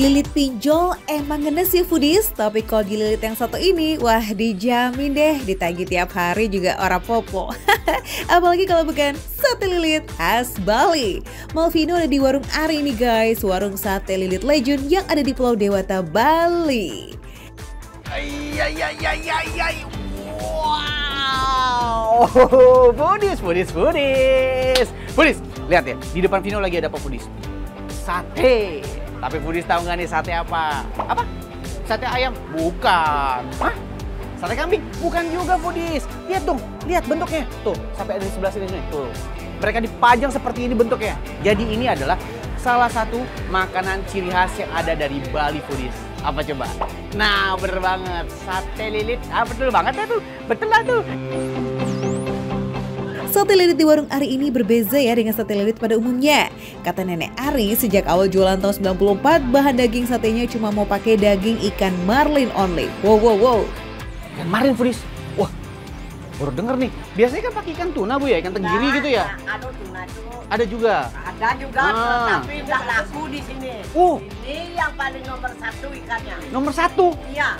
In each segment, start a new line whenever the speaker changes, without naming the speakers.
Dililit pinjol emang ngenes ya foodies, tapi kalau dililit yang satu ini, wah dijamin deh ditagih tiap hari juga ora popo. Apalagi kalau bukan sate lilit khas Bali. Malvino ada di warung Ari ini guys, warung sate lilit legend yang ada di Pulau Dewata, Bali.
Wow, foodies. Foodies, lihat ya, di depan Vino lagi ada apa foodies? Sate. Tapi foodies tahu nggak nih sate apa? Apa? Sate ayam? Bukan. Hah? Sate kambing? Bukan juga foodies. Lihat dong, lihat bentuknya. Tuh, sampai ada di sebelah sini nih. Tuh. Mereka dipajang seperti ini bentuknya. Jadi ini adalah salah satu makanan ciri khas yang ada dari Bali foodies. Apa coba? Nah, bener banget. Sate lilit. Ah, betul banget ya tuh. Betul lah tuh.
Sate lilit di warung Ari ini berbeza ya dengan sate lilit pada umumnya. Kata nenek Ari, sejak awal jualan tahun 94, bahan daging satenya cuma mau pakai daging ikan marlin only. Wow.
Ikan marlin foodies. Wah, baru denger nih. Biasanya kan pakai ikan tuna Bu ya, ikan tenggiri gitu ya?
Ada tuna tuh.
Ada juga?
Ada juga, tapi nggak laku di sini. Ini yang paling nomor satu ikannya.
Nomor satu?
Iya.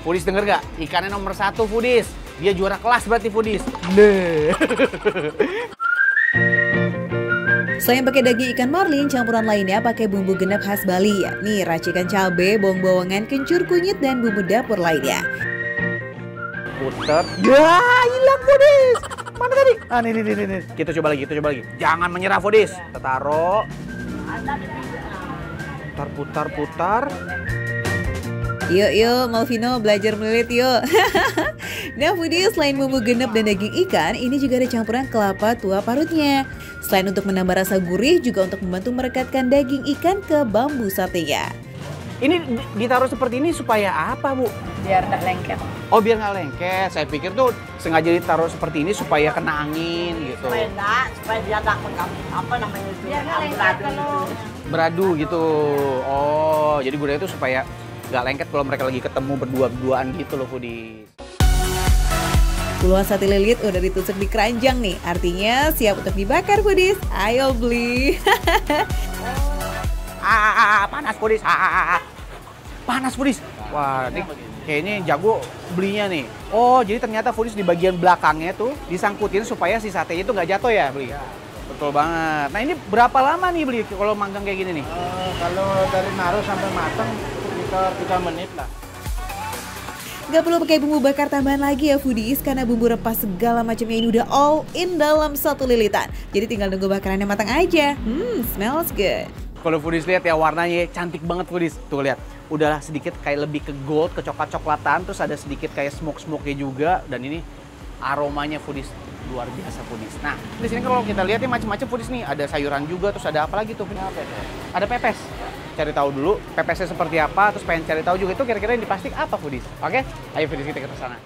Foodies denger gak? Ikannya nomor satu foodies. Dia juara kelas berarti foodies. Nih.
Selain pakai daging ikan marlin, campuran lainnya pakai bumbu genep khas Bali ya. Nih, racikan cabai, bawang borongan, kencur kunyit, dan bumbu dapur lainnya.
Puter. Ya, hilang foodies. Mana tadi? Ah, nih. Kita coba lagi. Jangan menyerah foodies. Kita taruh. Putar.
Yuk, Malvino belajar melilit yuk. Nah foodies, selain bumbu genep dan daging ikan, ini juga ada campuran kelapa tua parutnya. Selain untuk menambah rasa gurih, juga untuk membantu merekatkan daging ikan ke bambu satenya.
Ini ditaruh seperti ini supaya apa, Bu?
Biar nggak lengket.
Oh, biar nggak lengket. Saya pikir tuh sengaja ditaruh seperti ini supaya kena angin gitu.
Supaya dia nggak apa namanya itu. Biar nggak lengket kalau
beradu gitu. Oh, jadi gunanya itu supaya nggak lengket kalau mereka lagi ketemu berdua-duaan gitu loh foodies.
Puluhan sate lilit udah ditusuk di keranjang nih, artinya siap untuk dibakar foodies. Ayo beli.
Panas foodies. Panas foodies. Wah, ini kayaknya jago belinya nih. Oh, jadi ternyata foodies di bagian belakangnya tuh disangkutin supaya si satenya itu nggak jatuh ya, beli. Betul banget. Nah, ini berapa lama nih beli kalau manggang kayak gini nih?
Kalau dari naruh sampai matang sekitar 3 menit lah.
Gak perlu pakai bumbu bakar tambahan lagi ya foodies, karena bumbu rempah segala macamnya ini udah all in dalam satu lilitan. Jadi tinggal nunggu bakarannya matang aja. Smells good.
Kalau foodies lihat ya warnanya cantik banget foodies. Tuh lihat, udahlah sedikit kayak lebih ke gold, ke coklat-coklatan, terus ada sedikit kayak smoke-nya juga, dan ini aromanya foodies luar biasa foodies. Nah, di sini kalau kita lihat ya macam-macam foodies nih, ada sayuran juga, terus ada apa lagi tuh? Ada pepes. Cari tahu dulu pepesnya seperti apa, terus pengen cari tahu juga itu kira-kira yang di plastik apa foodies. Oke? Ayo foodies kita ke sana.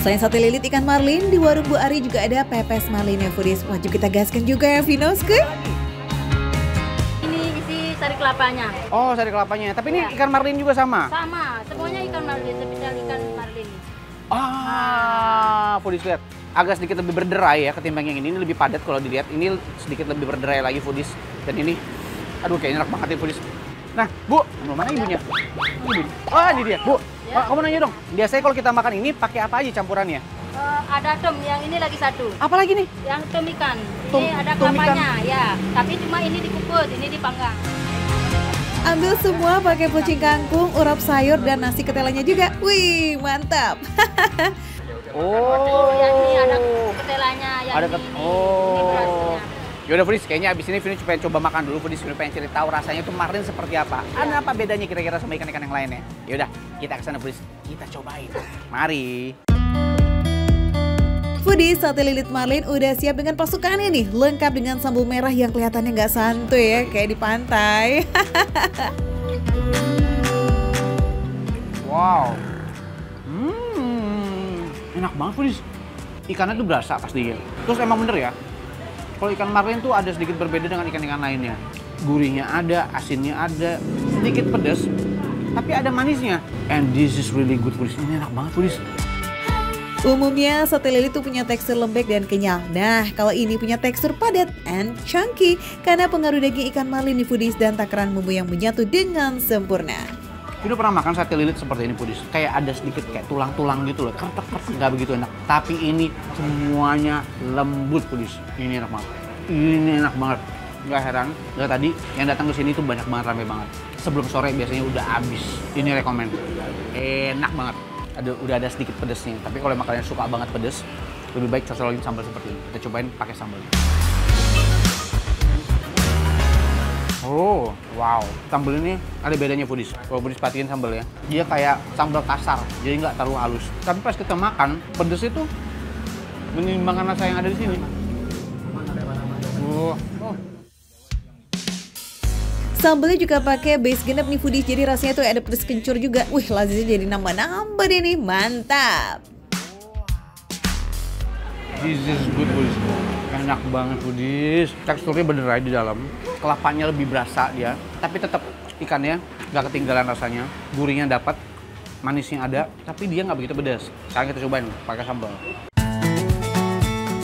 Selain sate lilit ikan marlin, di warung Bu Ari juga ada pepes marlinnya foodies. Wajib kita gaskan juga ya Vinos ke?
Ini isi sari kelapanya.
Oh, sari kelapanya. Tapi ini ikan marlin juga sama?
Sama, semuanya ikan marlin, spesial ikan marlin.
Foodies lihat. Agak sedikit lebih berderai ya ketimbang yang ini lebih padat kalau dilihat. Ini sedikit lebih berderai lagi foodies. Dan ini, aduh kayaknya enak banget ya foodies. Nah, Bu, mana ibunya? Oh, ini dia, Bu.
Ya.
Kamu nanya dong, biasanya kalau kita makan ini pakai apa aja campurannya?
Ada tom, yang ini lagi satu.
Apa lagi nih?
Yang tom ikan.
Tom-
Ini ada
tom
kelapanya, ya. Tapi cuma ini dikukus, ini dipanggang.
Ambil semua pakai pocing kangkung, urap sayur, dan nasi ketelanya juga. Wih, mantap.
Yang ini ada ketelanya, yang
Ada
ini berasnya.
Yaudah foodies, kayaknya abis ini Vini pengen coba makan dulu foodies. Vini pengen cari tahu rasanya itu marlin seperti apa. Ada apa bedanya kira-kira sama ikan-ikan yang lainnya? Yaudah, kita kesana foodies. Kita cobain. Mari.
Foodies, sate lilit marlin udah siap dengan pasukannya nih. Lengkap dengan sambal merah yang kelihatannya nggak santuy ya, kayak di pantai.
Wow. Enak banget foodies. Ikannya tuh berasa pasti. Terus emang bener ya, kalau ikan marlin tuh ada sedikit berbeda dengan ikan-ikan lainnya. Gurihnya ada, asinnya ada, sedikit pedas, tapi ada manisnya. And this is really good foodies. Ini enak banget foodies.
Umumnya sate lilit tuh punya tekstur lembek dan kenyal. Nah, kalau ini punya tekstur padat and chunky karena pengaruh daging ikan marlin di foodies dan takaran bumbu yang menyatu dengan sempurna.
Udah pernah makan sate lilit seperti ini foodies? Kayak ada sedikit kayak tulang-tulang gitu loh, kertek-kertek, nggak begitu enak. Tapi ini semuanya lembut foodies. Ini enak banget. Ini enak banget. Nggak heran, nggak tadi yang datang ke sini tuh banyak banget, rame banget. Sebelum sore biasanya udah habis. Ini rekomen. Enak banget. Udah ada sedikit pedesnya, tapi kalau kalian suka banget pedes, lebih baik cocolin sambal seperti ini. Kita cobain pakai sambal. Oh, wow. Sambal ini ada bedanya foodies. Kalau foodies perhatiin sambal ya, dia kayak sambal kasar, jadi nggak terlalu halus. Tapi pas kita makan, pedes itu menimbangkan rasa yang ada di sini. Oh.
Sambalnya juga pakai base genep nih foodies, jadi rasanya tuh ada pedas kencur juga. Wih, laziznya jadi nambah-nambah deh nih, mantap.
This is good foodies. Enak banget foodies. Teksturnya bener aja di dalam. Kelapanya lebih berasa dia, tapi tetap ikannya nggak ketinggalan rasanya. Gurihnya dapat, manisnya ada, tapi dia nggak begitu pedas. Sekarang kita cobain pakai sambal.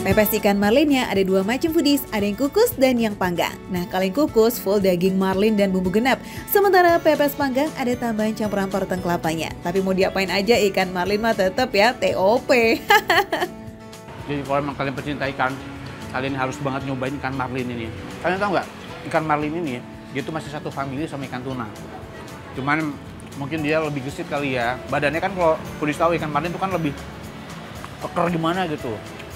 Pepes ikan marlinnya ada dua macam foodies, ada yang kukus dan yang panggang. Nah, kalau yang kukus full daging marlin dan bumbu genap. Sementara pepes panggang ada tambahan campuran parutan kelapanya. Tapi mau diapain aja ikan marlin mah tetap ya TOP.
Jadi kalau emang kalian pecinta ikan, kalian harus banget nyobain ikan marlin ini. Kalian tahu nggak, ikan marlin ini dia tuh masih satu famili sama ikan tuna. Cuman mungkin dia lebih gesit kali ya. Badannya kan kalau foodies tahu ikan marlin itu kan lebih keker gimana gitu.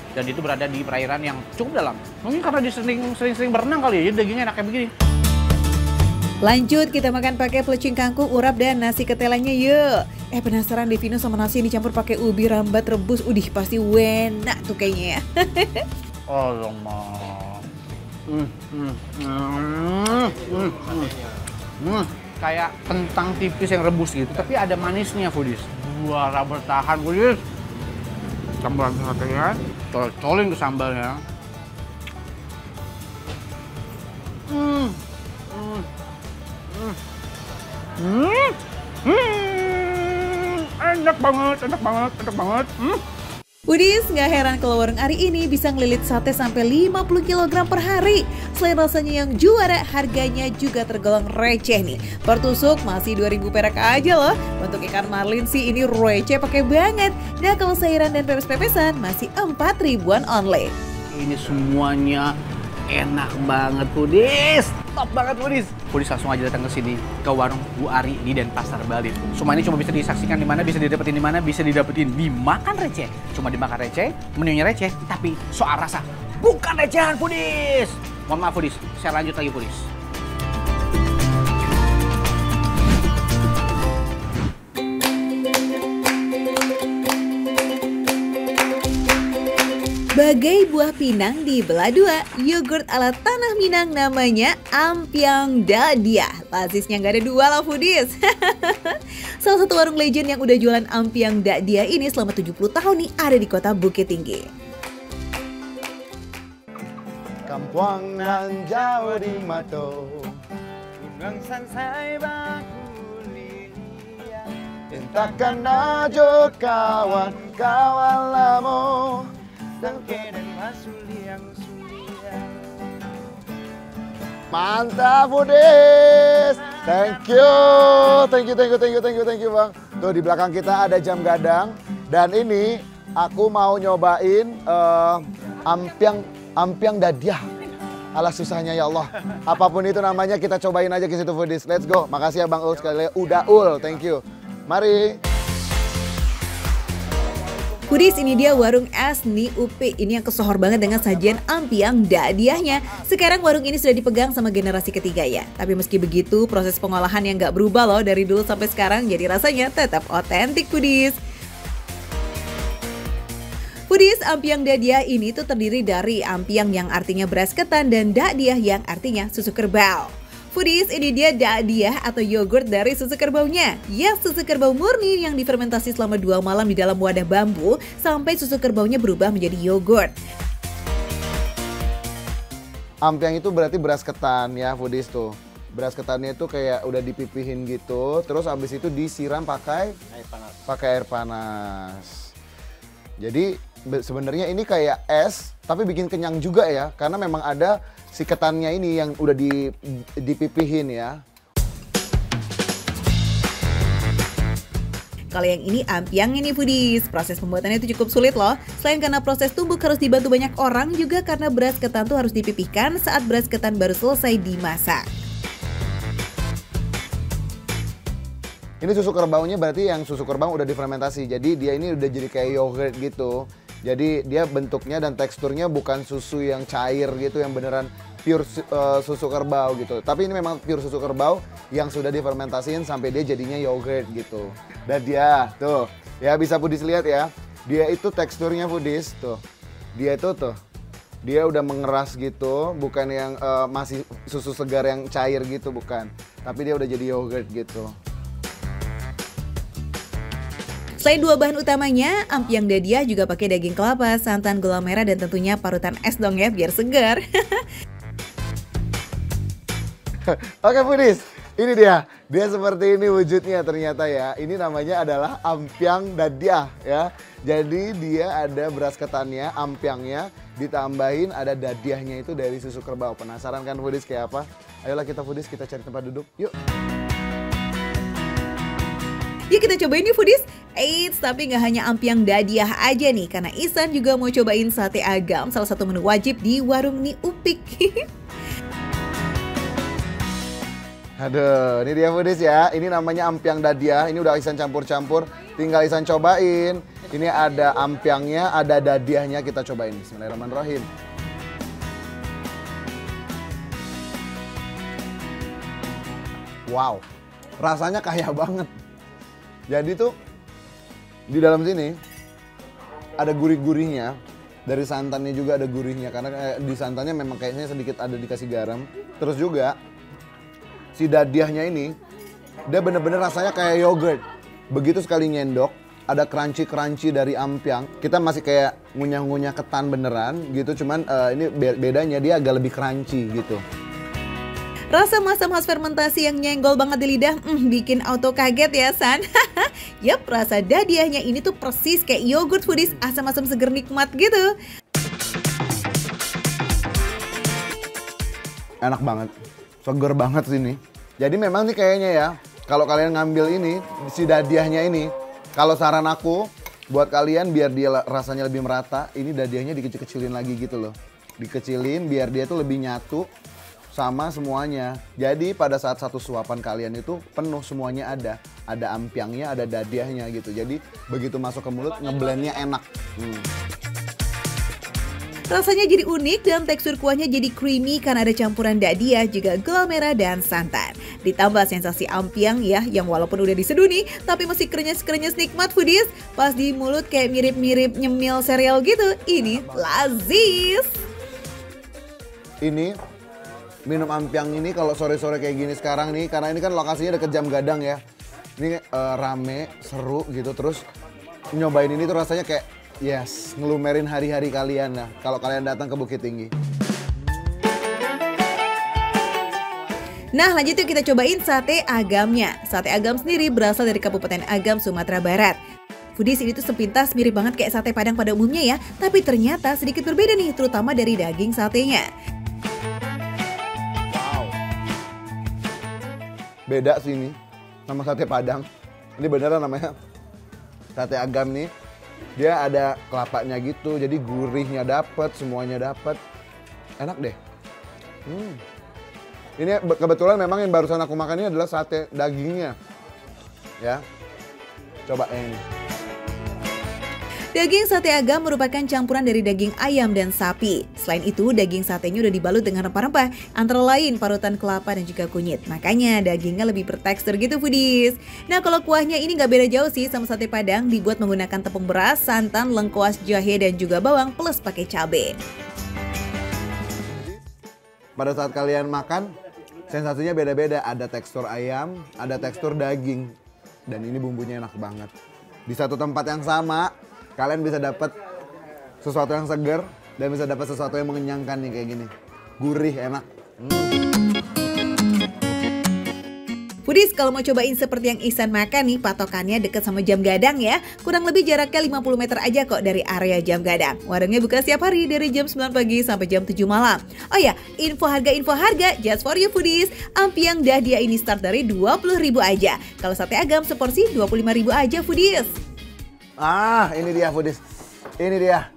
Dan itu berada di perairan yang cukup dalam. Mungkin karena dia sering berenang kali ya, jadi dagingnya enak kayak begini.
Lanjut, kita makan pakai pelecing kangkung, urap, dan nasi ketelanya yuk. Penasaran deh Vino sama nasi ini dicampur pakai ubi rambat rebus. Udih, pasti enak tuh kayaknya ya.
Oh, kayak kentang tipis yang rebus gitu, tapi ada manisnya foodies. Juara bertahan foodies. Campuran satenya, colin ke sambalnya. Enak banget.
Foodies, nggak heran kalau warung Ari ini bisa ngelilit sate sampai 50 kg per hari. Selain rasanya yang juara, harganya juga tergolong receh nih. Per tusuk masih 2.000 perak aja loh. Untuk ikan marlin sih ini receh pakai banget. Nah, kalau sayuran dan pepes-pepesan masih 4.000-an only.
Ini semuanya enak banget foodies. Top banget foodies. Foodies langsung aja datang ke sini, ke warung Bu Ari di Denpasar, Bali. Semua ini cuma bisa disaksikan di mana, bisa didapetin di mana, bisa didapetin di Makan Receh. Cuma dimakan receh, menunya receh, tapi soal rasa bukan recehan foodies. Mohon maaf foodies, saya lanjut lagi foodies.
Bagai buah pinang dibelah dua, yogurt ala tanah Minang namanya Ampiang Dadia. Lazisnya nggak ada dua lah foodies. Salah satu warung legend yang udah jualan Ampiang Dadia ini selama 70 tahun nih ada di kota Bukit Tinggi.
Kampuang nan jauh di mato, gunung sansai bakulia, entakan najo kawan kawan lamo. Mantap foodies, thank you bang. Tuh di belakang kita ada jam gadang dan ini aku mau nyobain ampiang dadiah. Alah susahnya ya Allah. Apapun itu namanya kita cobain aja ke situ foodies. Let's go. Makasih ya Bang Ul sekali. Udah Ul, thank you. Mari.
Foodies, ini dia warung Asni Upi. Ini yang kesohor banget dengan sajian ampiang dadiahnya. Sekarang warung ini sudah dipegang sama generasi ketiga ya. Tapi meski begitu, proses pengolahan yang nggak berubah loh dari dulu sampai sekarang. Jadi rasanya tetap otentik foodies. Foodies, ampiang dadiah ini tuh terdiri dari ampiang yang artinya beras ketan dan dadiah yang artinya susu kerbau. Foodies, ini dia dadiah atau yogurt dari susu kerbaunya. Ya, susu kerbau murni yang difermentasi selama 2 malam di dalam wadah bambu sampai susu kerbaunya berubah menjadi yogurt.
Ampiang itu berarti beras ketan ya foodies tuh. Beras ketannya itu kayak udah dipipihin gitu, terus abis itu disiram pakai air panas. Jadi sebenarnya ini kayak es, tapi bikin kenyang juga ya, karena memang ada si ketannya ini yang udah dipipihin ya.
Kalau yang ini ampiang ini foodies, proses pembuatannya itu cukup sulit loh. Selain karena proses tumbuk harus dibantu banyak orang, juga karena beras ketan tuh harus dipipihkan saat beras ketan baru selesai dimasak.
Ini susu kerbaunya berarti yang susu kerbau udah difermentasi, jadi dia ini udah jadi kayak yogurt gitu. Jadi dia bentuknya dan teksturnya bukan susu yang cair gitu, yang beneran pure susu kerbau gitu. Tapi ini memang pure susu kerbau yang sudah difermentasiin sampai dia jadinya yogurt gitu. Dan dia tuh, ya bisa foodies lihat ya. Dia itu teksturnya foodies tuh. Dia itu tuh, dia udah mengeras gitu, bukan yang masih susu segar yang cair gitu, bukan. Tapi dia udah jadi yogurt gitu.
Selain dua bahan utamanya, ampiang dadiah juga pakai daging kelapa, santan, gula merah, dan tentunya parutan es dong ya, biar segar.
Oke foodies, ini dia. Dia seperti ini wujudnya ternyata ya. Ini namanya adalah ampiang dadiah ya. Jadi dia ada beras ketannya, ampiangnya, ditambahin ada dadiahnya itu dari susu kerbau. Penasaran kan foodies kayak apa? Ayolah kita foodies, kita cari tempat duduk. Yuk.
Yuk kita cobain nih foodies. Eits, tapi nggak hanya ampiang dadiah aja nih, karena Ihsan juga mau cobain sate agam, salah satu menu wajib di warung Ni Upik.
Aduh, ini dia foodies ya. Ini namanya ampiang dadiah. Ini udah Ihsan campur-campur. Tinggal Ihsan cobain. Ini ada ampiangnya, ada dadiahnya. Kita cobain. Bismillahirrahmanirrahim. Wow, rasanya kaya banget. Jadi tuh di dalam sini ada gurih-gurihnya. Dari santannya juga ada gurihnya. Karena di santannya memang kayaknya sedikit ada dikasih garam. Terus juga si dadiahnya ini, dia bener-bener rasanya kayak yogurt. Begitu sekali nyendok, ada crunchy-crunchy dari ampiang. Kita masih kayak ngunyah-ngunyah ketan beneran gitu, cuman ini bedanya dia agak lebih crunchy gitu.
Rasa masam khas fermentasi yang nyenggol banget di lidah, bikin auto kaget ya San. Yap, rasa dadiahnya ini tuh persis kayak yogurt foodies, asam-asam seger nikmat gitu.
Enak banget, seger banget sini. Jadi memang nih kayaknya ya, kalau kalian ngambil ini, si dadiahnya ini, kalau saran aku buat kalian biar dia rasanya lebih merata, ini dadiahnya dikecil-kecilin lagi gitu loh. Dikecilin biar dia tuh lebih nyatu sama semuanya. Jadi pada saat satu suapan kalian itu penuh semuanya ada. Ada ampiangnya, ada dadiahnya gitu. Jadi begitu masuk ke mulut ngeblendnya enak.
Rasanya jadi unik dan tekstur kuahnya jadi creamy karena ada campuran dadiah, juga gula merah dan santan. Ditambah sensasi ampiang ya, yang walaupun udah diseduh nih, tapi masih krenyes-krenyes nikmat foodies. Pas di mulut kayak mirip-mirip nyemil sereal gitu. Ini lazis.
Ini minum ampiang ini kalau sore-sore kayak gini sekarang nih, karena ini kan lokasinya deket Jam Gadang ya. Ini rame, seru gitu, terus nyobain ini tuh rasanya kayak yes, ngelumerin hari-hari kalian lah kalau kalian datang ke Bukit Tinggi.
Nah lanjut yuk kita cobain sate agamnya. Sate agam sendiri berasal dari Kabupaten Agam, Sumatera Barat. Foodies, ini tuh sepintas mirip banget kayak sate Padang pada umumnya ya, tapi ternyata sedikit berbeda nih, terutama dari daging satenya.
Beda sih ini sama sate Padang. Ini beneran namanya sate agam nih. Dia ada kelapanya gitu, jadi gurihnya dapet, semuanya dapet. Enak deh. Ini kebetulan memang yang barusan aku makan ini adalah sate dagingnya. Ya, coba yang ini.
Daging sate agam merupakan campuran dari daging ayam dan sapi. Selain itu, daging satenya udah dibalut dengan rempah-rempah, antara lain parutan kelapa dan juga kunyit. Makanya dagingnya lebih bertekstur gitu foodies. Nah kalau kuahnya ini nggak beda jauh sih sama sate Padang, dibuat menggunakan tepung beras, santan, lengkuas, jahe, dan juga bawang plus pakai cabai.
Pada saat kalian makan, sensasinya beda-beda. Ada tekstur ayam, ada tekstur daging. Dan ini bumbunya enak banget. Di satu tempat yang sama, kalian bisa dapat sesuatu yang segar dan bisa dapat sesuatu yang mengenyangkan nih kayak gini. Gurih, enak.
Foodies, kalau mau cobain seperti yang Ihsan makan nih, patokannya deket sama Jam Gadang ya. Kurang lebih jaraknya 50 meter aja kok dari area Jam Gadang. Warungnya buka setiap hari dari jam 9 pagi sampai jam 7 malam. Oh ya, info harga just for you Foodies. Ampiang Dahdia ini start dari 20.000 aja. Kalau sate agam seporsi 25.000 aja Foodies.
Ah, ini dia Foodies. Ini dia.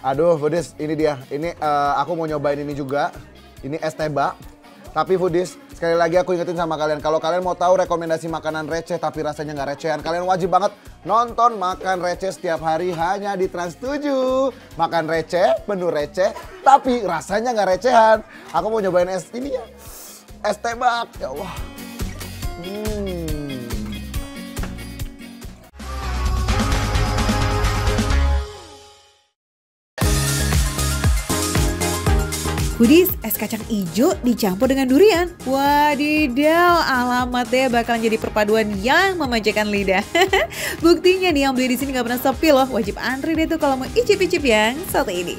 Aduh Foodies, ini dia. Ini aku mau nyobain ini juga. Ini es teba. Tapi Foodies, sekali lagi aku ingetin sama kalian, kalau kalian mau tahu rekomendasi makanan receh tapi rasanya nggak recehan, kalian wajib banget nonton Makan Receh setiap hari hanya di Trans 7. Makan receh, menu receh, tapi rasanya nggak recehan. Aku mau nyobain es ini ya, es tebak. Ya Allah.
Foodies, es kacang ijo dicampur dengan durian. Wadidaw, alamatnya bakalan jadi perpaduan yang memanjakan lidah. Buktinya nih yang beli di sini nggak pernah sepi loh. Wajib antri deh tuh kalau mau icip-icip yang satu ini.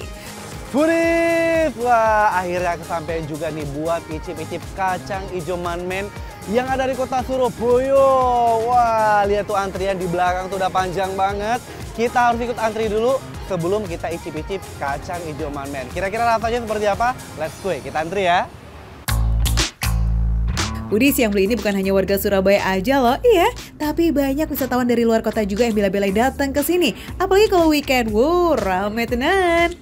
Foodies, wah akhirnya kesampaian juga nih buat icip-icip kacang ijo manmen yang ada di kota Surabaya. Wah, lihat tuh antrian di belakang tuh udah panjang banget. Kita harus ikut antri dulu sebelum kita icip-icip kacang ijo manmen. Kira-kira rasanya seperti apa? Let's go, kita antri ya.
Foodies, yang beli ini bukan hanya warga Surabaya aja loh, iya. Tapi banyak wisatawan dari luar kota juga yang bela-belain datang ke sini. Apalagi kalau weekend, wow, rame tenan.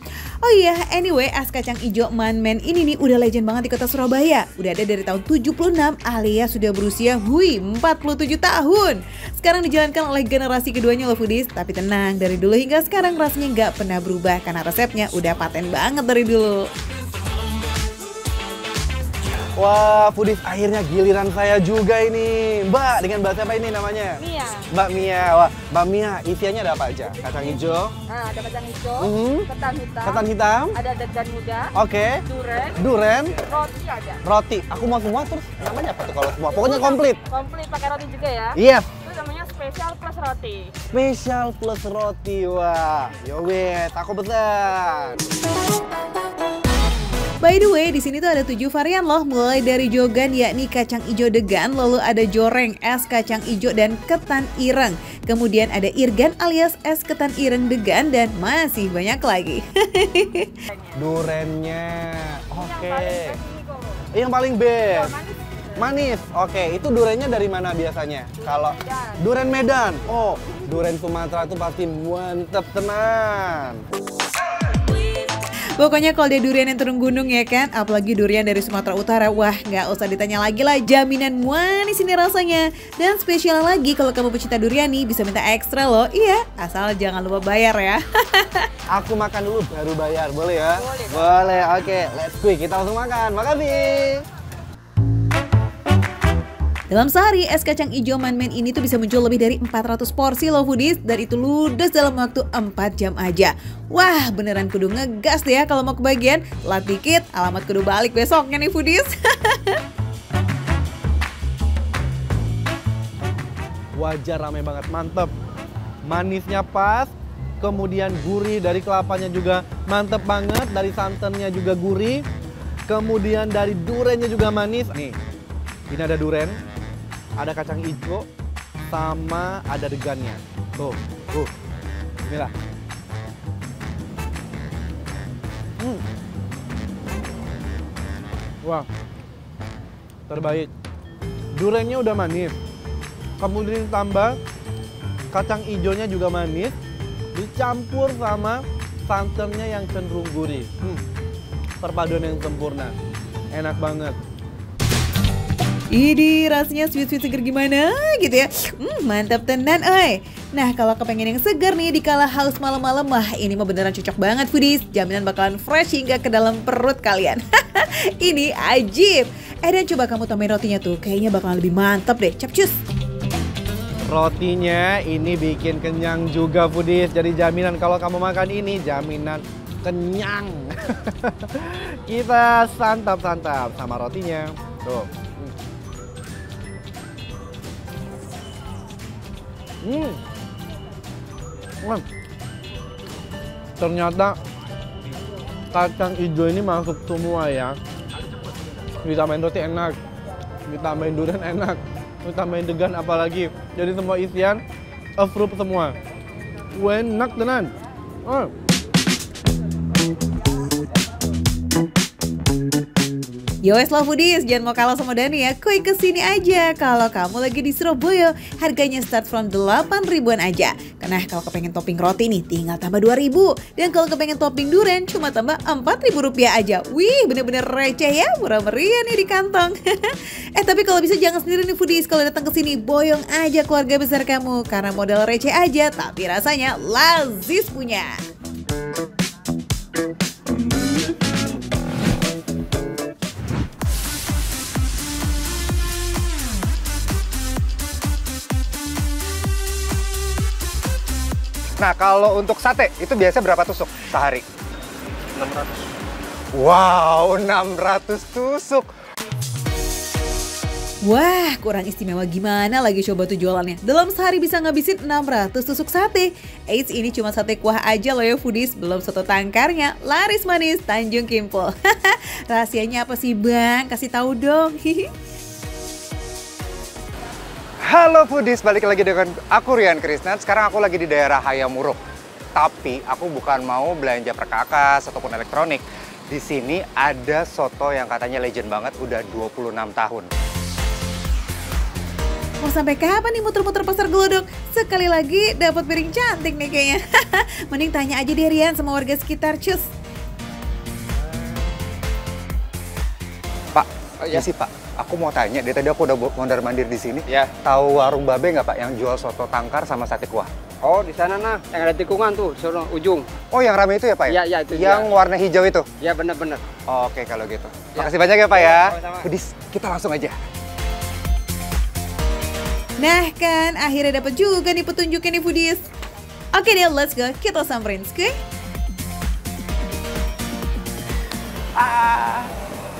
Oh iya, anyway, es kacang ijo manmen ini nih udah legend banget di kota Surabaya. Udah ada dari tahun 76 alias sudah berusia 47 tahun. Sekarang dijalankan oleh generasi keduanya loh Foodies. Tapi tenang, dari dulu hingga sekarang rasanya nggak pernah berubah karena resepnya udah paten banget dari dulu.
Wah, Foodies, akhirnya giliran saya juga ini. Mbak, dengan Mbak siapa ini namanya?
Mia.
Mbak Mia. Wah, Mbak Mia, isiannya ada apa aja? Kacang hijau,
Nah, ada kacang hijau, ketan hitam,
ketan hitam,
ada degan muda,
oke,
duren,
duren,
roti ada.
roti. Aku mau semua terus namanya apa tuh kalau semua? Pokoknya komplit.
Komplit pakai roti juga ya.
Yes.
Itu namanya spesial plus roti.
Spesial plus roti. Wah, yo wait, aku pesan.
By the way, di sini tuh ada 7 varian loh, mulai dari jogan yakni kacang ijo degan, lalu ada joreng, es kacang ijo dan ketan ireng. Kemudian ada irgan alias es ketan ireng degan dan masih banyak lagi.
Durennya, oke.
Yang paling best ini kok.
Yang paling best.
Manis.
Manis, oke. Itu durennya dari mana biasanya? Kalau duren Medan, oh, duren Sumatera itu pasti mantep tenan.
Pokoknya kalau dia durian yang turun gunung ya kan, apalagi durian dari Sumatera Utara, wah nggak usah ditanya lagi lah, jaminan manis ini rasanya. Dan spesial lagi kalau kamu pecinta durian nih bisa minta ekstra loh, iya, asal jangan lupa bayar ya.
Aku makan dulu baru bayar, boleh ya?
Boleh.
Boleh, oke. Let's go, kita langsung makan. Makasih.
Dalam sehari, es kacang ijo manmen ini tuh bisa muncul lebih dari 400 porsi loh Foodies, dan itu ludes dalam waktu 4 jam aja. Wah, beneran kudu ngegas deh ya kalau mau kebagian. Telat dikit, alamat kudu balik besoknya nih Foodies.
Wajar, rame banget, mantep. Manisnya pas, kemudian gurih dari kelapanya juga mantep banget, dari santannya juga gurih, kemudian dari durennya juga manis. Nih, ini ada duren, ada kacang hijau, sama ada degannya. Tuh, bismillah. Wah, terbaik. Durennya udah manis, kemudian tambah kacang hijaunya juga manis, dicampur sama santannya yang cenderung gurih. Perpaduan yang sempurna, enak banget.
Ini rasanya sweet-sweet seger gimana gitu ya. Mantap tenan oi. Nah, kalau kepengen yang segar nih dikala haus malam-malam, wah ini mah beneran cocok banget Foodies. Jaminan bakalan fresh hingga ke dalam perut kalian. Ini ajib. Dan coba kamu tambahin rotinya tuh, kayaknya bakalan lebih mantap deh. Capcus.
Rotinya ini bikin kenyang juga Foodies. Jadi jaminan kalau kamu makan ini, jaminan kenyang. Kita santap-santap sama rotinya. Tuh. Ternyata kacang hijau ini masuk semua ya. Ditambahin roti enak, ditambahin durian enak,
Terus tambahin degan apalagi. Jadi semua isian approve semua. Enak tenan.
Yo wes lah foodies, jangan mau kalah sama Dani ya. Kuy kesini aja kalau kamu lagi di Surabaya. Harganya start from 8 ribuan aja. Karena kalau kepengen topping roti nih tinggal tambah 2.000. Dan kalau kepengen topping durian cuma tambah 4.000 rupiah aja. Wih bener-bener receh ya, murah meriah nih di kantong. Tapi kalau bisa jangan sendiri nih foodies. Kalau datang ke sini boyong aja keluarga besar kamu. Karena modal receh aja tapi rasanya lazis punya.
Nah, kalau untuk sate, itu biasa berapa tusuk sehari? 600. Wow, 600 tusuk.
Wah, kurang istimewa gimana lagi coba tuh jualannya. Dalam sehari bisa ngabisin 600 tusuk sate. Eits, ini cuma sate kuah aja loh ya foodies, belum soto tangkarnya. Laris manis Tanjung Kimpul. Rahasianya apa sih bang? Kasih tahu dong.
Halo foodies, balik lagi dengan aku Rian Krisnan. Sekarang aku lagi di daerah Hayamuruk. Tapi aku bukan mau belanja perkakas ataupun elektronik. Di sini ada soto yang katanya legend banget, udah 26 tahun.
Mau sampai kapan nih muter-muter pasar gelodok? Sekali lagi dapat piring cantik nih kayaknya. Mending tanya aja deh Rian sama warga sekitar, cus.
Pak, ya sih Pak. Aku mau tanya, dari tadi aku udah mondar-mandir di sini.
Ya.
Tahu warung Babe nggak Pak yang jual soto tangkar sama sate kuah?
Oh, di sana nah, yang ada tikungan tuh, sono ujung.
Oh, yang rame itu ya Pak ya?
Iya, itu
yang
dia.
warna hijau itu?
Ya benar-benar.
Oke, kalau gitu. Makasih banyak ya Pak ya.
Sama-sama.
Foodies, kita langsung aja.
Nah kan, akhirnya dapat juga nih petunjuknya nih foodies. Oke deh, let's go. Kita samperin, oke?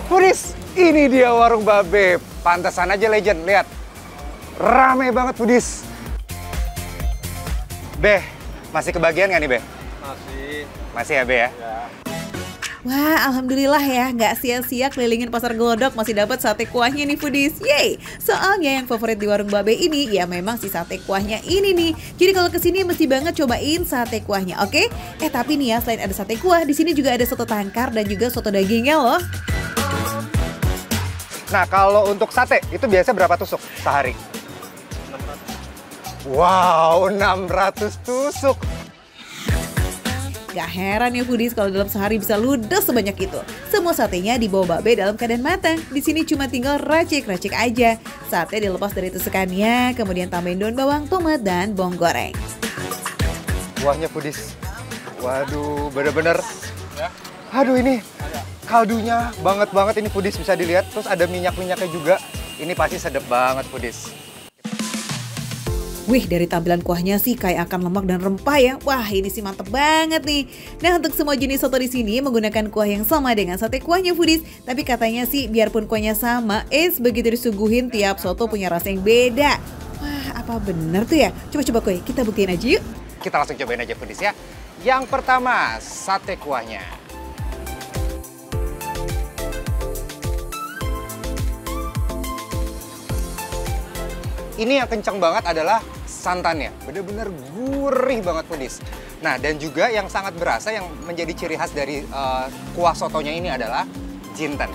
Foodies, ini dia warung Babe. Pantesan aja legend, lihat. Rame banget foodies. Be, masih kebagian nggak nih Be?
Masih.
Masih ya Be ya?
Wah, alhamdulillah ya, nggak sia-sia kelilingin pasar gelodok masih dapat sate kuahnya nih foodies. Yeay! Soalnya yang favorit di warung Babe ini ya memang si sate kuahnya ini nih. Jadi kalau kesini mesti banget cobain sate kuahnya, oke? Tapi nih ya, selain ada sate kuah, di sini juga ada soto tangkar dan juga soto dagingnya loh.
Nah, kalau untuk sate, itu biasa berapa tusuk sehari? 600. Wow, 600 tusuk.
Gak heran ya foodies kalau dalam sehari bisa ludes sebanyak itu. Semua satenya dibawa Babe dalam keadaan matang. Di sini cuma tinggal racik-racik aja. Sate dilepas dari tusukannya, kemudian tambahin daun bawang, tomat, dan bawang goreng.
Kuahnya foodies. Waduh, bener-bener. Aduh ini kaldunya banget ini foodies, bisa dilihat. Terus ada minyak-minyaknya juga. Ini pasti sedap banget foodies.
Wih, dari tampilan kuahnya sih kayak akan lemak dan rempah ya. Wah, ini sih mantep banget nih. Nah, untuk semua jenis soto di sini menggunakan kuah yang sama dengan sate kuahnya foodies. Tapi katanya sih biarpun kuahnya sama, begitu disuguhin tiap soto punya rasa yang beda. Wah, apa bener tuh ya? Coba-coba kuy, kita buktiin aja yuk.
Kita langsung cobain aja foodies ya. Yang pertama, sate kuahnya. Ini yang kencang banget adalah santannya, bener-bener gurih banget foodies. Nah, dan juga yang sangat berasa yang menjadi ciri khas dari kuah sotonya ini adalah jinten.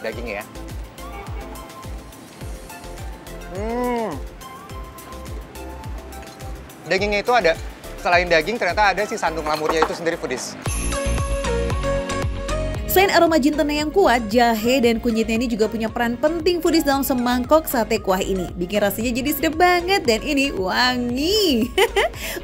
Dagingnya ya. Dagingnya itu ada, selain daging ternyata ada si sandung lamurnya itu sendiri foodies.
Selain aroma jintennya yang kuat, jahe dan kunyitnya ini juga punya peran penting foodies dalam semangkok sate kuah ini. Bikin rasanya jadi sedap banget dan ini wangi.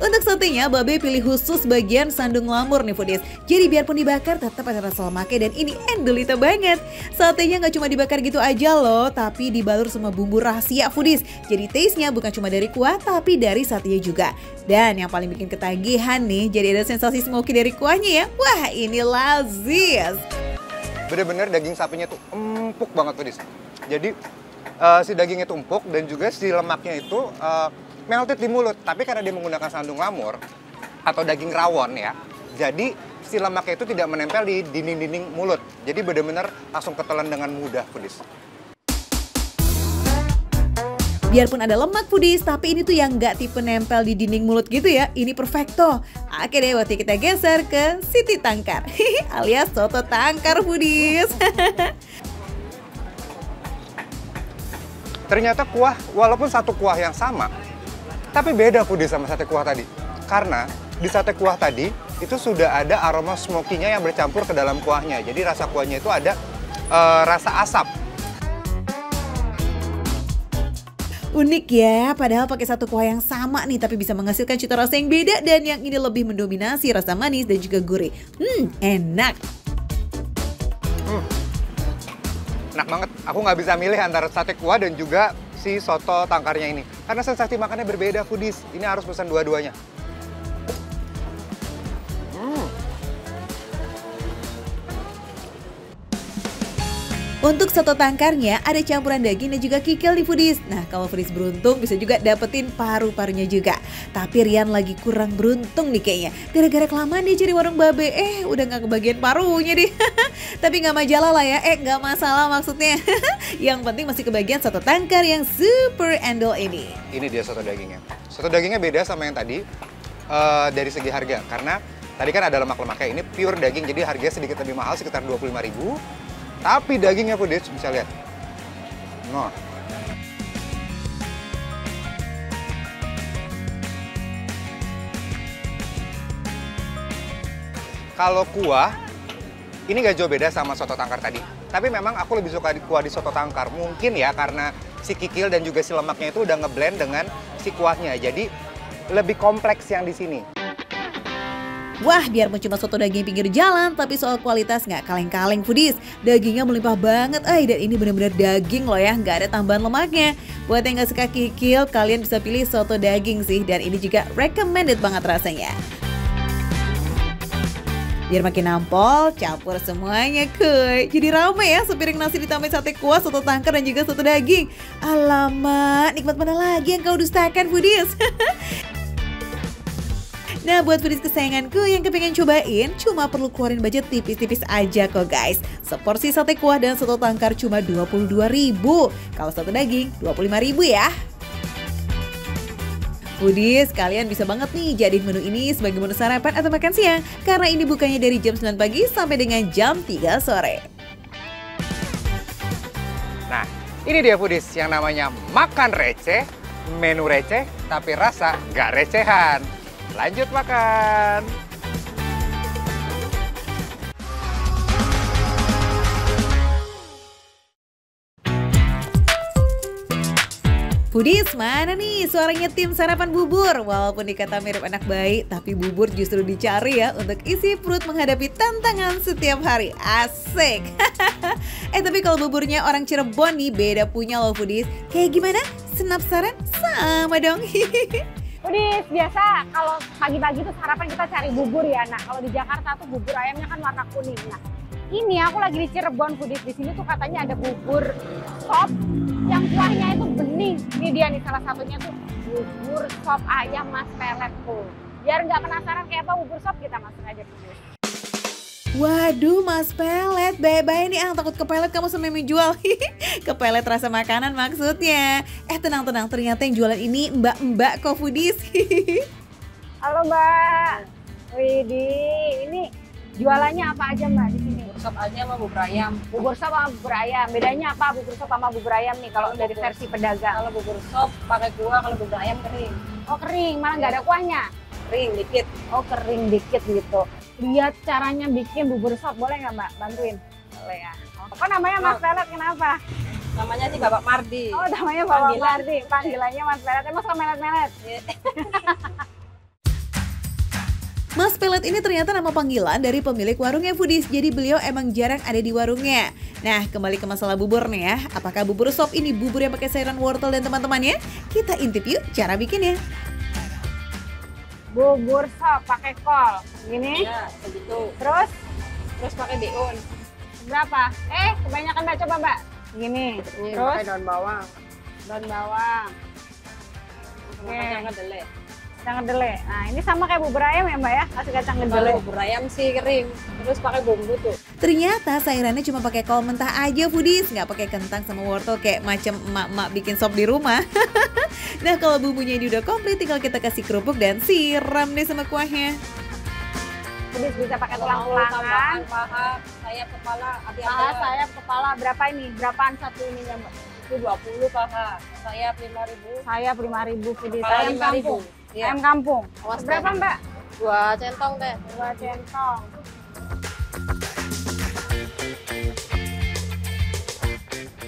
Untuk satenya, Babe pilih khusus bagian sandung lamur nih foodies. Jadi biarpun dibakar tetap ada rasa lemaknya dan ini endulita banget. Satenya nggak cuma dibakar gitu aja loh, tapi dibalur sama bumbu rahasia foodies. Jadi taste-nya bukan cuma dari kuah, tapi dari satenya juga. Dan yang paling bikin ketagihan nih, jadi ada sensasi smoky dari kuahnya ya. Wah, ini lazis.
Bener-bener daging sapinya tuh empuk banget foodies. Jadi si dagingnya tuh empuk dan juga si lemaknya itu melted di mulut. Tapi karena dia menggunakan sandung lamur atau daging rawon ya, jadi si lemaknya itu tidak menempel di dinding-dinding mulut. Jadi benar-benar langsung ketelan dengan mudah, foodies.
Biarpun ada lemak foodies, tapi ini tuh yang nggak tipe nempel di dinding mulut gitu ya. Ini perfecto. Oke deh, waktu kita geser ke Siti Tangkar alias soto tangkar foodies.
Ternyata kuah, walaupun satu kuah yang sama, tapi beda foodies sama sate kuah tadi. Karena di sate kuah tadi, itu sudah ada aroma smoky-nya yang bercampur ke dalam kuahnya. Jadi rasa kuahnya itu ada rasa asap.
Unik ya, padahal pakai satu kuah yang sama nih tapi bisa menghasilkan cita rasa yang beda dan yang ini lebih mendominasi rasa manis dan juga gurih. Enak.
Enak banget. Aku nggak bisa milih antara sate kuah dan juga si soto tangkarnya ini. Karena sensasi makannya berbeda, foodies. Ini harus pesan dua-duanya.
Untuk soto tangkarnya ada campuran daging dan juga kikil di foodies. Nah kalau foodies beruntung bisa juga dapetin paru-parunya juga. Tapi Rian lagi kurang beruntung nih kayaknya. Gara-gara kelamaan dia cari warung babe, udah gak kebagian parunya deh. Tapi gak majalah lah ya, gak masalah maksudnya. Yang penting masih kebagian soto tangkar yang super endol ini.
Ini dia soto dagingnya. Soto dagingnya beda sama yang tadi dari segi harga. Karena tadi kan ada lemak-lemaknya, ini pure daging. Jadi harganya sedikit lebih mahal, sekitar 25.000. Tapi dagingnya foodies bisa lihat. Nah. Kalau kuah, ini gak jauh beda sama soto tangkar tadi. Tapi memang aku lebih suka kuah di soto tangkar. Mungkin ya karena si kikil dan juga si lemaknya itu udah ngeblend dengan si kuahnya. Jadi lebih kompleks yang di sini.
Wah, biarpun cuma soto daging pinggir jalan, tapi soal kualitas nggak kaleng-kaleng foodies. Dagingnya melimpah banget, dan ini benar-benar daging loh ya, nggak ada tambahan lemaknya. Buat yang nggak suka kikil, kalian bisa pilih soto daging sih, dan ini juga recommended banget rasanya. Biar makin nampol, campur semuanya kuy. Jadi rame ya, sepiring nasi ditambahin sate kuah, soto tangkar, dan juga soto daging. Alamak, nikmat mana lagi yang kau dustakan foodies? Nah buat foodies kesayanganku yang kepengen cobain, cuma perlu keluarin budget tipis-tipis aja kok guys. Seporsi sate kuah dan soto tangkar cuma 22.000. Kalau soto daging 25.000 ya. Foodies, kalian bisa banget nih jadiin menu ini sebagai menu sarapan atau makan siang. Karena ini bukanya dari jam 9 pagi sampai dengan jam 3 sore.
Nah, ini dia foodies yang namanya makan receh, menu receh, tapi rasa nggak recehan. Lanjut makan.
Foodies, mana nih suaranya tim sarapan bubur? Walaupun dikata mirip anak bayi, tapi bubur justru dicari ya untuk isi perut menghadapi tantangan setiap hari. Asik. Tapi kalau buburnya orang Cirebon nih beda punya loh foodies. Kayak gimana? Penasaran? Sama dong.
Foodies, biasa kalau pagi-pagi tuh sarapan kita cari bubur ya. Nah, kalau di Jakarta tuh bubur ayamnya kan warna kuning. Nah, ini aku lagi di Cirebon foodies. Di sini tuh katanya ada bubur sop yang kuahnya itu bening. Ini dia nih salah satunya tuh bubur sop ayam Mas Pelet tuh. Biar nggak penasaran kayak apa bubur sop, kita masuk aja foodies.
Waduh Mas Pelet, bye-bye nih takut kepelet kamu sampai menjual. Kepelet rasa makanan maksudnya. Tenang-tenang, ternyata yang jualan ini mbak-mbak kok foodies.
Halo Mbak. Widih, ini jualannya apa aja Mbak di sini?
Bubur sop aja sama bubur ayam.
Bubur sop sama bubur ayam. Bedanya apa bubur sop sama bubur ayam nih kalau dari versi pedagang?
Kalau bubur sop pakai kuah, kalau bubur ayam kering.
Oh kering, malah nggak ada kuahnya?
Kering dikit.
Oh kering dikit gitu. Lihat caranya bikin bubur sop, boleh nggak Mbak? Bantuin? Boleh ya. Kok namanya Mas Pelet, kenapa?
Namanya sih Bapak Mardi.
Oh namanya Bapak Mardi, panggilannya Mas Pelet. Emang suka melet-melet?
Mas Pelet ini ternyata nama panggilan dari pemilik warungnya foodies. Jadi beliau emang jarang ada di warungnya. Nah kembali ke masalah bubur nih ya. Apakah bubur sop ini bubur yang pakai sayuran wortel dan teman-temannya? Kita intip yuk cara bikinnya.
Bubur sop pakai kol, gini.
Ya, begitu.
Terus
pakai bihun.
berapa? Kebanyakan Mbak, coba Mbak. Gini.
Ini
Terus
pakai daun bawang.
daun bawang.
Sama kacang kedelai.
Kacang kedelai. Nah, ini sama kayak bubur ayam ya, Mbak ya? Kasih kacang kedelai.
Kalau bubur ayam sih kering, terus pakai bumbu tuh.
Ternyata sayurannya cuma pakai kol mentah aja foodies, nggak pakai kentang sama wortel kayak macam emak-emak bikin sop di rumah. Nah kalau bumbunya ini udah komplit, tinggal kita kasih kerupuk dan siram deh sama kuahnya.
Foodies bisa pakai tulang-tulangan.
Paha, sayap kepala,
Paha, sayap, kepala. Berapa ini? Berapaan satu ininya, Mbak?
itu 20 paha, sayap 5.000.
Sayap 5.000 foodies.
Kepala
Ayam
5.000.
kampung.
Iya.
Ayam kampung.
Awas,
Berapa, Mbak?
2 centong deh.
2 centong.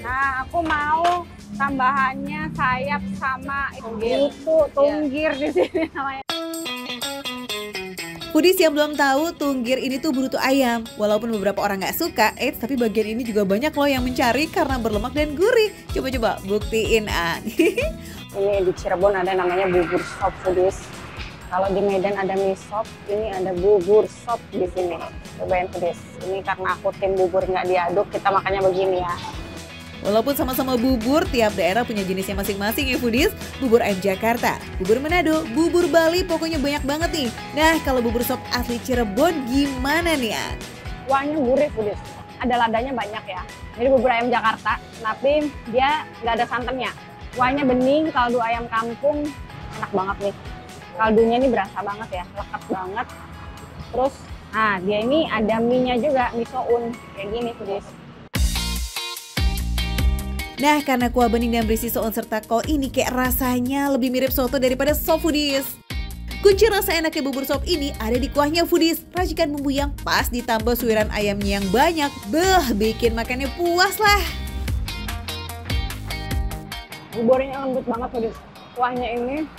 Nah, aku mau tambahannya sayap sama
Tunggir.
itu tunggir di sini namanya.
Foodies yang belum tahu, tunggir ini tuh bruto ayam. Walaupun beberapa orang nggak suka, tapi bagian ini juga banyak loh yang mencari karena berlemak dan gurih. Coba-coba buktiin, ah.
Ini di Cirebon ada namanya bubur sop foodies. Kalau di Medan ada mie sop, ini ada bubur sop di sini. Cobain foodies. Ini karena aku tim bubur nggak diaduk, kita makannya begini ya.
Walaupun sama-sama bubur, tiap daerah punya jenisnya masing-masing ya foodies. Bubur ayam Jakarta, bubur Manado, bubur Bali, pokoknya banyak banget nih. Nah kalau bubur sop asli Cirebon gimana nih, ah?
Kuahnya gurih foodies. Ada ladanya banyak ya. Jadi bubur ayam Jakarta, tapi dia nggak ada santannya. Kuahnya bening, kaldu ayam kampung, enak banget nih. Kaldunya ini berasa banget ya, lekat banget. Terus, nah dia ini ada mie-nya juga, mie soun, kayak gini foodies.
Nah karena kuah bening dan berisi soun serta kol ini kayak rasanya lebih mirip soto daripada sop foodies. Kunci rasa enaknya bubur sop ini ada di kuahnya foodies. Racikan bumbu yang pas ditambah suiran ayamnya yang banyak. Beh, bikin makannya puas lah.
Buburnya lembut banget foodies. Kuahnya ini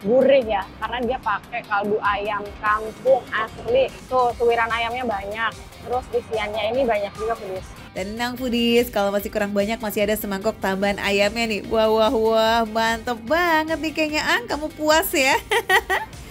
gurih ya, karena dia pakai kaldu ayam kampung asli. Tuh, suiran ayamnya banyak. Terus isiannya ini banyak juga foodies.
Tenang foodies, kalau masih kurang banyak masih ada semangkok tambahan ayamnya nih. Wah, mantep banget nih kayaknya, Ang. Kamu puas ya?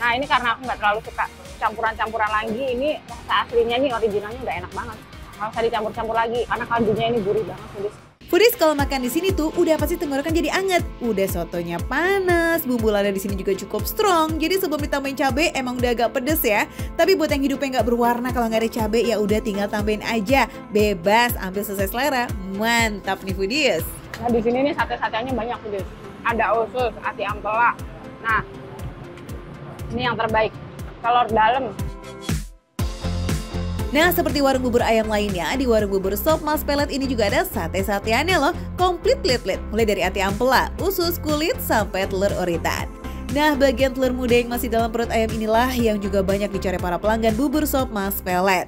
Nah ini karena aku nggak terlalu suka campuran-campuran lagi. Ini rasa aslinya nih, originalnya udah enak banget. Nggak usah dicampur-campur lagi, karena kaldunya ini gurih banget foodies.
Foodies kalau makan di sini tuh udah pasti tenggorokan jadi anget. Udah sotonya panas, bumbu lada di sini juga cukup strong. Jadi sebelum ditambahin cabai emang udah agak pedes ya. Tapi buat yang hidupnya nggak berwarna kalau nggak ada cabai ya udah tinggal tambahin aja. Bebas, ambil sesuai selera. Mantap nih foodies.
Nah di sini nih sate-sateannya banyak foodies. Ada usus, ati ampela. Nah ini yang terbaik, telur dalam.
Nah seperti warung bubur ayam lainnya, di warung bubur sop Mas Pelet ini juga ada sate-sateannya loh. Komplit lit-lit, mulai dari ati ampela, usus, kulit, sampai telur oritan. Nah bagian telur muda yang masih dalam perut ayam inilah yang juga banyak dicari para pelanggan bubur sop Mas Pelet.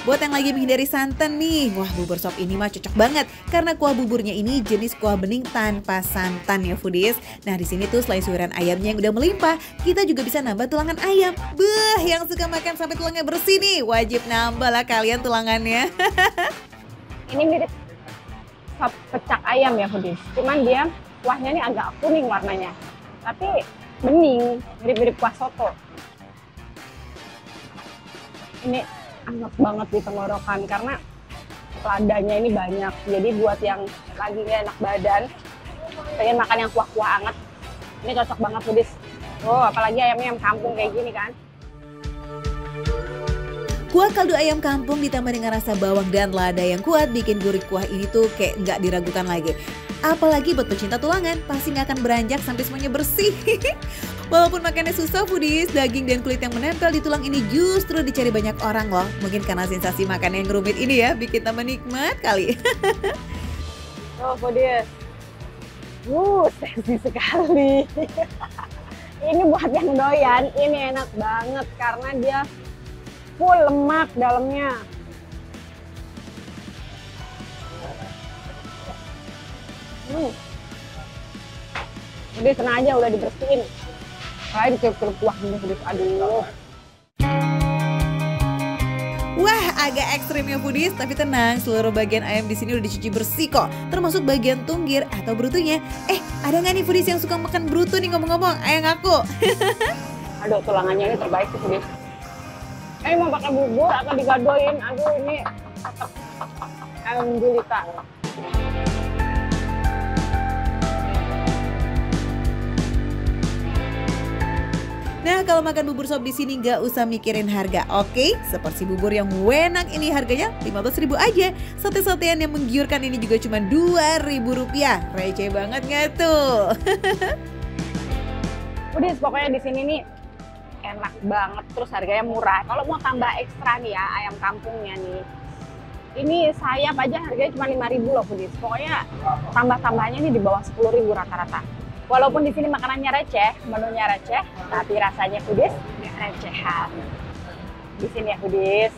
Buat yang lagi menghindari santan nih, wah bubur sop ini mah cocok banget karena kuah buburnya ini jenis kuah bening tanpa santan ya foodies. Nah di sini tuh selain suiran ayamnya yang udah melimpah, kita juga bisa nambah tulangan ayam. Beuh, yang suka makan sampai tulangnya bersih nih, wajib nambah lah kalian tulangannya.
Ini mirip sop pecak ayam ya foodies. Cuman dia kuahnya ini agak kuning warnanya, tapi bening, mirip-mirip kuah soto. Ini enak banget di tenggorokan karena ladanya ini banyak. Jadi buat yang lagi nggak enak badan, pengen makan yang kuah-kuah anget, ini cocok banget foodies. Oh, apalagi ayamnya ayam kampung kayak gini kan.
Kuah kaldu ayam kampung ditambah dengan rasa bawang dan lada yang kuat bikin gurih kuah ini tuh kayak nggak diragukan lagi. Apalagi buat pecinta tulangan, pasti nggak akan beranjak sampai semuanya bersih. Walaupun makannya susah foodies, daging dan kulit yang menempel di tulang ini justru dicari banyak orang loh. Mungkin karena sensasi makan yang rumit ini ya, bikin tambah nikmat kali.
Oh foodies, seksi sekali. Ini buat yang doyan, ini enak banget karena dia full lemak dalamnya. Jadi tenang aja udah dibersihin. Kayak dicuruk-curuk kuah gini, aduh.
Wah, agak ekstrim ya foodies, tapi tenang, seluruh bagian ayam di sini udah dicuci bersih kok, termasuk bagian tunggir atau brutunya. Ada nggak nih foodies yang suka makan brutu nih ngomong-ngomong? Ayo ngaku.
Aduh, tulangannya ini terbaik sih foodies. Mau pakai bubur atau digadoin? Aduh, ini ayam gulita.
Nah, kalau makan bubur sop di sini nggak usah mikirin harga, oke? Seporsi bubur yang enak ini harganya 15.000 aja. Sate-satean yang menggiurkan ini juga cuma Rp2.000. Receh banget nggak tuh?
Udah, pokoknya di sini nih enak banget, terus harganya murah. Kalau mau tambah ekstra nih ya, ayam kampungnya nih. Ini sayap aja harganya cuma 5.000 loh, Budis. Pokoknya tambah-tambahnya ini di bawah 10.000 rata-rata. Walaupun di sini makanannya receh, menunya receh, tapi rasanya Budis nggak recehan. Di sini ya Budis.